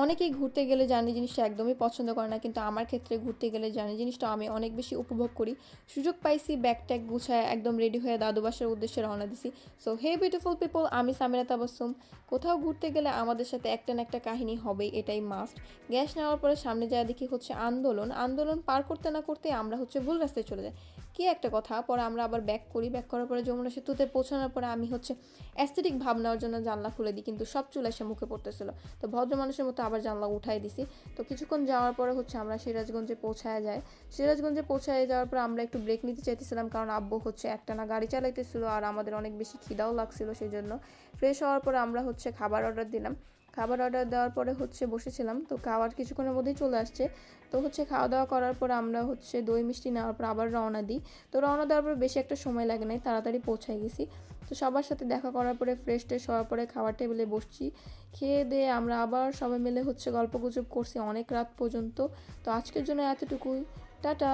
অনেকেই ঘুরতে গেলে জার্নি জিনিসটা একদমই পছন্দ করে না, কিন্তু আমার ক্ষেত্রে ঘুরতে গেলে জার্নি জিনিসটা আমি অনেক বেশি উপভোগ করি। সুযোগ পাইছি ব্যাগ ট্যাগ গুছায় একদম রেডি হয়ে দাদু বাসার উদ্দেশ্যে রওনা দিছি। সো হে বিউটিফুল পিপল, আমি সামিরা তাবাসসুম। কোথাও ঘুরতে গেলে আমাদের সাথে একটা না একটা কাহিনী হবেই, এটাই মাস্ট। গ্যাস নেওয়ার পরে সামনে যায় দেখি হচ্ছে আন্দোলন। আন্দোলন পার করতে না করতে আমরা হচ্ছে ভুল রাস্তায় চলে যাই। কি একটা কথা, পরে আমরা আবার ব্যাক করি। ব্যাক করার পরে যমুনা সেতুতে পৌঁছানোর পরে আমি হচ্ছে অ্যাস্থেটিক ভাব নেওয়ার জন্য জানলা খুলে দিই, কিন্তু সব চুল এসে মুখে পড়তেছিল। তো ভদ্র মানুষের মতো আবার জানলা উঠাই দিছি। তো কিছুক্ষণ যাওয়ার পরে হচ্ছে আমরা সিরাজগঞ্জে পৌঁছায় যাই। সিরাজগঞ্জে পৌঁছায় যাওয়ার পর আমরা একটু ব্রেক নিতে চাইতেছিলাম, কারণ আব্বু হচ্ছে একটানা গাড়ি চালাইতেছিল আর আমাদের অনেক বেশি খিদাও লাগছিল। সেই জন্য ফ্রেশ হওয়ার পরে আমরা হচ্ছে খাবার অর্ডার দিলাম। খাবার অর্ডার দেওয়ার পরে হচ্ছে বসেছিলাম, তো খাবার কিছুক্ষণের মধ্যেই চলে আসছে। তো হচ্ছে খাওয়া দাওয়া করার পর আমরা হচ্ছে দই মিষ্টি নেওয়ার পর আবার রওনা দিই। তো রওনা দেওয়ার পর বেশি একটা সময় লাগে নাই, তাড়াতাড়ি পৌঁছায় গেছি। তো সবার সাথে দেখা করার পরে ফ্রেশ ট্রেশ হওয়ার পরে খাবার টেবিলে বসছি। খেয়ে দিয়ে আমরা আবার সবাই মিলে হচ্ছে গল্পগুজব করছি অনেক রাত পর্যন্ত। তো আজকের জন্য এতটুকুই। টাটা।